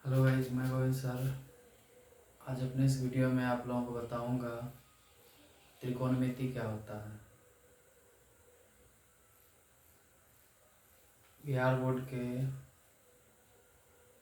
Hello guys, मैं Govind sir. आज अपने इस वीडियो में आप लोगों को बताऊंगा त्रिकोणमिति क्या होता है। बिहार बोर्ड के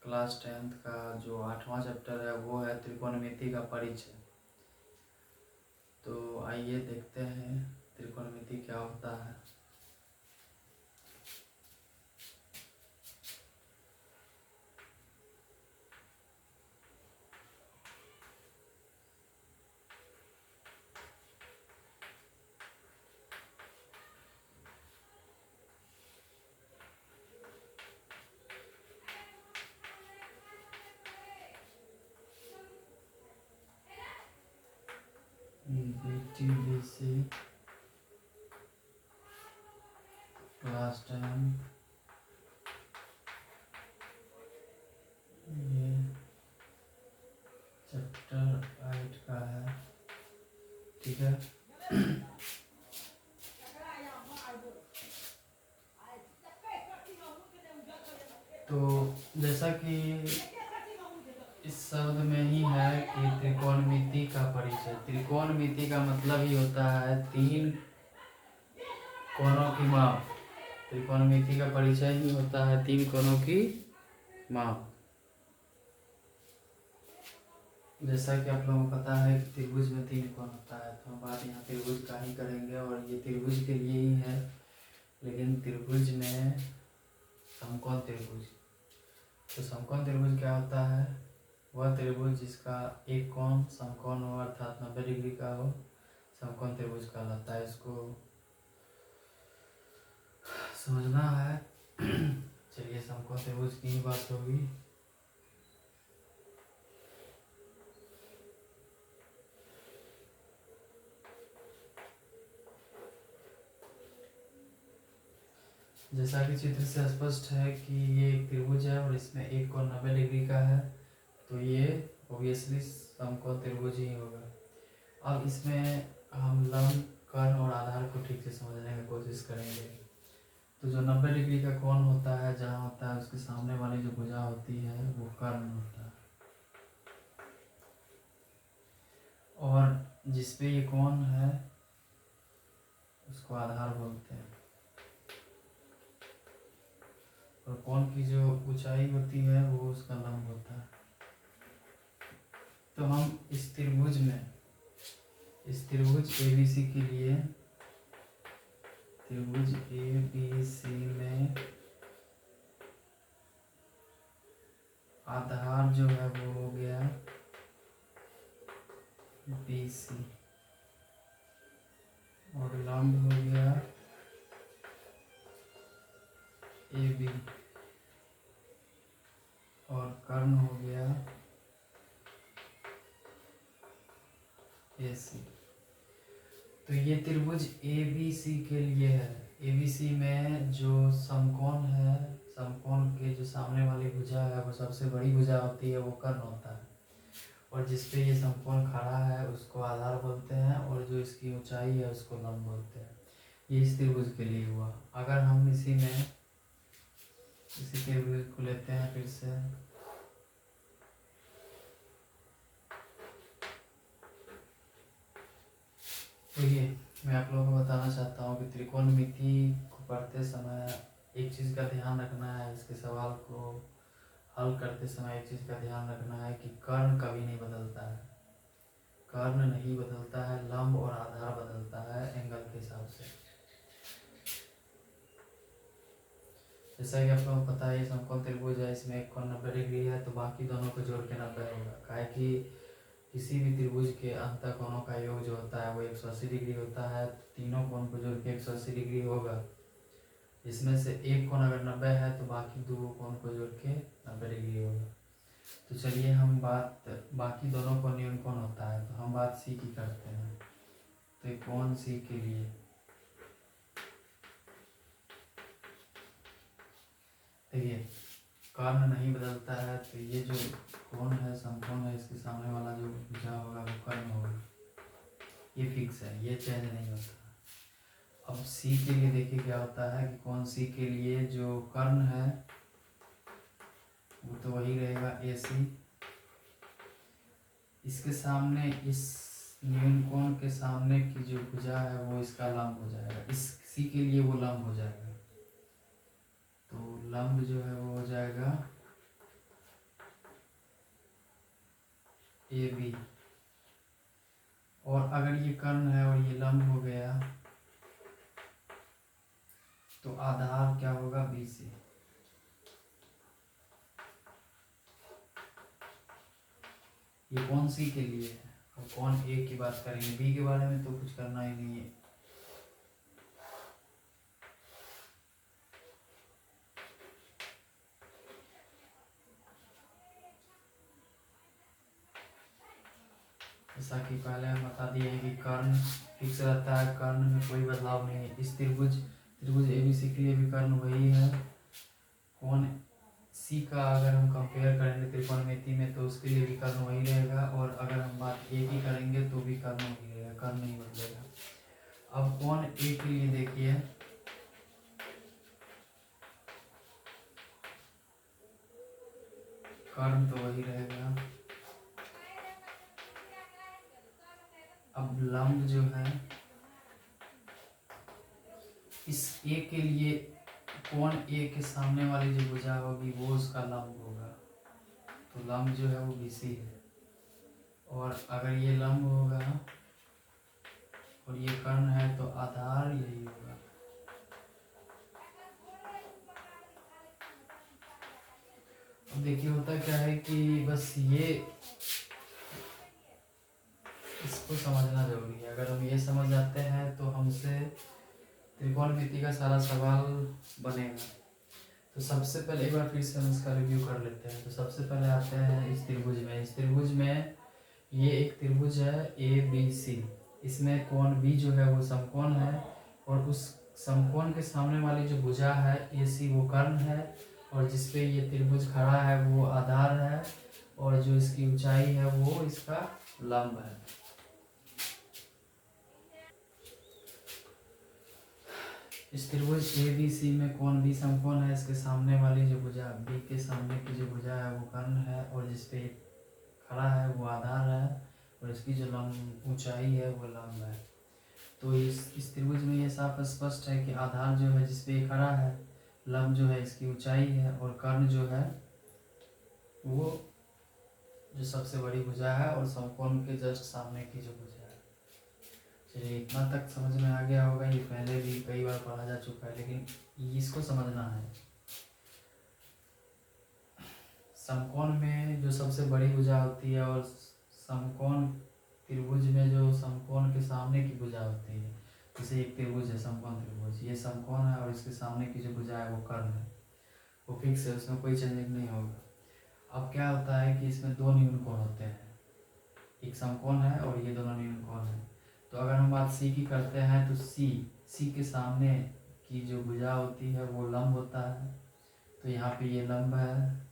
क्लास 10th का जो 8वां चैप्टर है वो है त्रिकोणमिति का परिचय। तो आइए देखते हैं त्रिकोणमिति क्या होता है। BTBC क्लास 10 ये चैप्टर 8 का है, ठीक है। तो जैसा कि इस शब्द में ही है कि त्रिकोणमिति का परिचय। त्रिकोणमिति का मतलब ही होता है तीन कोणों की माप। त्रिकोणमिति का परिचय ही होता है तीन कोणों की माप। जैसा कि आप लोगों को पता है कि त्रिभुज में तीन कोण होता है, तो हम बात यहाँ त्रिभुज का ही करेंगे और ये त्रिभुज के लिए ही है। लेकिन त्रिभुज में समकोण त्रिभुज, तो समकोण त्रिभुज क्या होता है? वह त्रिभुज जिसका एक कोण समकोण हो अर्थात 90 डिग्री का हो, समकोण त्रिभुज कहलाता है। इसको समझना है। चलिए, समकोण त्रिभुज की ही बात होगी। जैसा कि चित्र से स्पष्ट है कि ये एक त्रिभुज है और इसमें एक कोण 90 डिग्री का है, तो ये ऑब्वियसली समकोण त्रिभुज ही होगा। अब इसमें हम लंब, कर्ण और आधार को ठीक से समझने की कोशिश करेंगे। तो जो 90 डिग्री का कोण होता है, जहाँ होता है उसके सामने वाली जो भुजा होती है वो कर्ण होता है, और जिसपे ये कोण है उसको आधार बोलते हैं। और कोण की जो ऊंचाई होती है वो उसका लंब होता है। तो हम इस त्रिभुज ABC के लिए, त्रिभुज ABC में आधार जो है वो हो गया BC और लंब हो गया AB और कर्ण हो गया AC। तो ये त्रिभुज ABC के लिए है। ABC में जो समकोण है, समकोण के जो सामने वाली भुजा है वो सबसे बड़ी भुजा होती है, वो कर्ण होता है। और जिसपे ये समकोण खड़ा है उसको आधार बोलते हैं, और जो इसकी ऊंचाई है उसको लंब बोलते हैं। ये इस त्रिभुज के लिए हुआ। अगर हम इसी त्रिभुज को लेते हैं फिर से, तो ये मैं आप लोगों को बताना चाहता हूँ कि त्रिकोणमिति को पढ़ते समय एक चीज़ का ध्यान रखना है। इसके सवाल को हल करते समय एक चीज़ का ध्यान रखना है कि कर्ण कभी नहीं बदलता है। कर्ण नहीं बदलता है, लंब और आधार बदलता है एंगल के हिसाब से। जैसा कि आप लोगों को पता है ये समकोण त्रिभुज है, इसमें एक कोण 90 डिग्री है, तो बाकी दोनों को जोड़ के 90 होगा। काहे कि किसी भी त्रिभुज के अंत कोणों का योग जो होता है वो 180 डिग्री होता है। तीनों कोण को जोड़ के 180 डिग्री होगा। इसमें से एक कोण अगर 90 है तो बाकी दो कोण को जोड़ के 90 डिग्री होगा। तो चलिए हम बाकी दोनों कोण न्यून कोण होता है, तो हम बात सी की करते हैं। तो ये कोण सी के लिए देखिए, कर्ण नहीं बदलता है, तो ये जो कोण है, समकोण है, इसके सामने वाला जो भुजा होगा वो कर्ण होगा। ये फिक्स है, ये चेंज नहीं होता। अब सी के लिए देखिए क्या होता है कि कोण सी के लिए जो कर्ण है वो तो वही रहेगा AC। इसके सामने, इस न्यूनकोण के सामने की जो भुजा है वो इसका लंब हो जाएगा, इस C के लिए वो लंब हो जाएगा। तो लंब जो है वो हो जाएगा AB। और अगर ये कर्ण है और ये लंब हो गया तो आधार क्या होगा, BC। ये कौन C के लिए है और कौन A की बात करेंगे, B के बारे में तो कुछ करना ही नहीं है। जैसा कि पहले हम बता दिए हैं कि कर्ण फिक्स रहता है, कर्ण में कोई बदलाव नहीं है। इस त्रिभुज ABC के लिए भी कर्ण वही है। कौन C का अगर हम कंपेयर करेंगे त्रिकोणमिति में तो उसके लिए भी कर्ण वही रहेगा, और अगर हम बात A की करेंगे तो भी कर्ण वही रहेगा, कर्ण नहीं बदलेगा। अब कौन A के लिए देखिए, कर्ण तो वही रहेगा। अब लंब जो है इस A के लिए, कौन A के सामने वाली जो भुजा होगी वो उसका लंब होगा, तो लंब जो है वो BC है। और अगर ये लंब होगा और ये कर्ण है तो आधार यही होगा। अब देखिए होता क्या है कि बस ये इसको समझना जरूरी है। अगर हम ये समझ जाते हैं तो हमसे त्रिकोणमिति का सारा सवाल बनेगा। तो सबसे पहले एक बार फिर से हम इसका रिव्यू कर लेते हैं। तो सबसे पहले आते हैं इस त्रिभुज में। इस त्रिभुज में ये एक त्रिभुज है ABC। इसमें कोण B जो है वो समकोण है, और उस समकोण के सामने वाली जो भुजा है AC वो कर्ण है, और जिसपे ये त्रिभुज खड़ा है वो आधार है, और जो इसकी ऊंचाई है वो इसका लंब है। इस त्रिभुज ABC में कोण B समकोण है, इसके सामने वाली जो भुजा B के सामने की जो भुजा है वो कर्ण है, और जिसपे खड़ा है वो आधार है, और इसकी जो लंब ऊंचाई है वो लंब है। तो इस त्रिभुज में ये साफ स्पष्ट है कि आधार जो है जिसपे ये खड़ा है, लंब जो है इसकी ऊंचाई है, और कर्ण जो है वो जो सबसे बड़ी भुजा है और समकोण के जस्ट सामने की जो भुजा है। चलिए इतना तक समझ में आ गया होगा, ये पहले भी कई बार पढ़ा जा चुका है, लेकिन इसको समझना है। समकोण में जो सबसे बड़ी भुजा होती है और समकोण त्रिभुज में जो समकोण के सामने की भुजा होती है, जैसे एक त्रिभुज है समकोण त्रिभुज, ये समकोण है और इसके सामने की जो भुजा है वो कर्ण है, वो फिक्स है, उसमें कोई चेंजिंग नहीं होगा। अब क्या होता है कि इसमें दो न्यूनकोण होते हैं, एक समकोण है और ये दोनों न्यूनकोण है। तो अगर हम बात C की करते हैं तो C के सामने की जो भुजा होती है वो लंब होता है, तो यहाँ पे ये लंब है,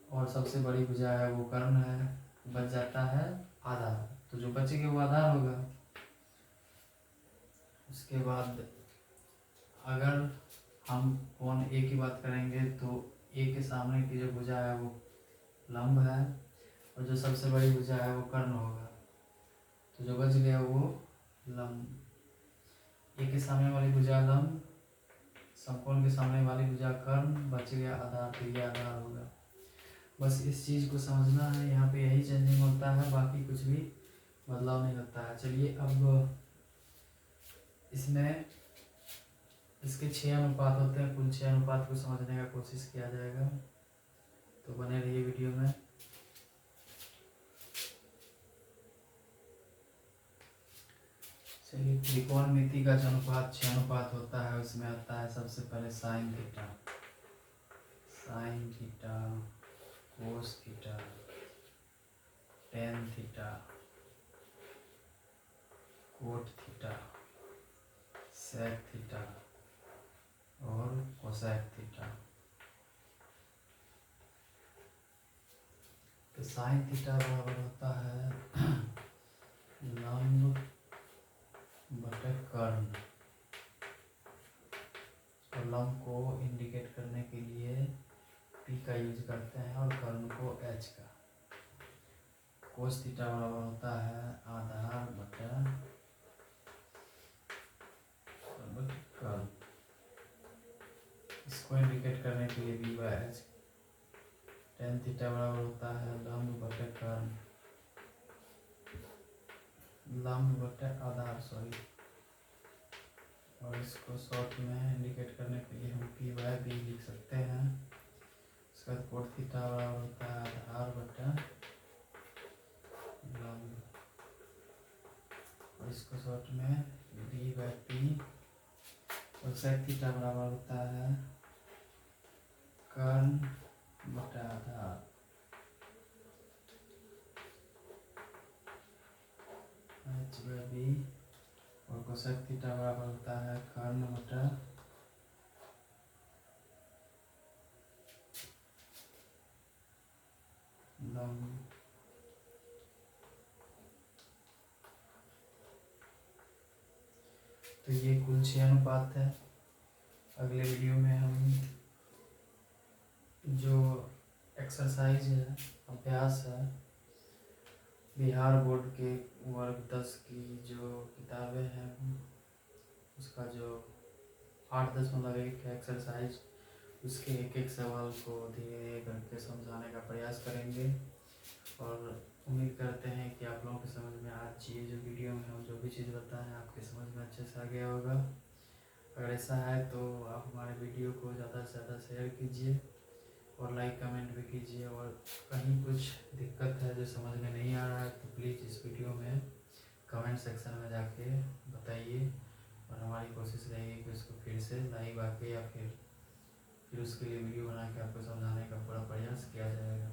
और सबसे बड़ी भुजा है वो कर्ण है, बच जाता है आधार, तो जो बचेगा वो आधार होगा। उसके बाद अगर हम कोण A की बात करेंगे तो A के सामने की जो भुजा है वो लंब है, और जो सबसे बड़ी भुजा है वो कर्ण होगा, तो जो बच गया वो लंब। A के सामने वाली भुजा लंब, समकोण के सामने वाली भुजा कर्ण, बच गया आधार, तो ये आधार होगा। बस इस चीज़ को समझना है, यहाँ पे यही चेंजिंग होता है, बाकी कुछ भी बदलाव नहीं होता है। चलिए अब इसमें इसके 6 अनुपात होते हैं, कुल 6 अनुपात को समझने का कोशिश किया जाएगा, तो बने रहिए वीडियो में। चलिए त्रिकोणमिति का जो अनुपात 6 अनुपात होता है उसमें आता है सबसे पहले sine theta, cos theta, tan theta, cot theta, sec theta और कोसेक थीटा। तो साइन थीटा बराबर होता है लंब बटे कर्ण, और लंब को इंडिकेट करने के लिए पी का यूज करते हैं और कर्ण को एच का। कोस थीटा बराबर होता है आधार बटा कर्ण। इसको इंडिकेट करने के लिए B by H. Tan theta बराबर होता है लंब बटे कर्ण, लंब बटे आधार सॉरी, और इसको शॉर्ट में इंडिकेट करने के लिए हम पी बाय बी लिख सकते हैं। इसका कोट थीटा बराबर होता है आधार बटा लंब, और इसको शॉर्ट में बी बाय पी, और सेक थीटा बराबर होता है कर्ण बटा आधार एच बाय बी, और कोसेक थीटा बराबर होता है कर्ण बटा लंब। तो ये कुल 6 अनुपात है। अगले वीडियो में हम जो एक्सरसाइज है, अभ्यास है, बिहार बोर्ड के वर्ग 10 की जो किताबें हैं उसका जो 8.1 है एक्सरसाइज, उसके एक एक सवाल को धीरे धीरे करके समझाने का प्रयास करेंगे। और उम्मीद करते हैं कि आप लोगों के समझ में आज ये जो वीडियो में हम जो भी चीज़ बताएं आपके समझ में अच्छे से आ गया होगा। अगर ऐसा है तो आप हमारे वीडियो को ज़्यादा से ज़्यादा शेयर कीजिए और लाइक कमेंट भी कीजिए। और कहीं कुछ दिक्कत है जो समझ में नहीं आ रहा है तो प्लीज़ इस वीडियो में कमेंट सेक्शन में जाके बताइए, और हमारी कोशिश रहेगी कि उसको फिर से लाइव आके या फिर उसके लिए वीडियो बना के आपको समझाने का पूरा प्रयास किया जाएगा।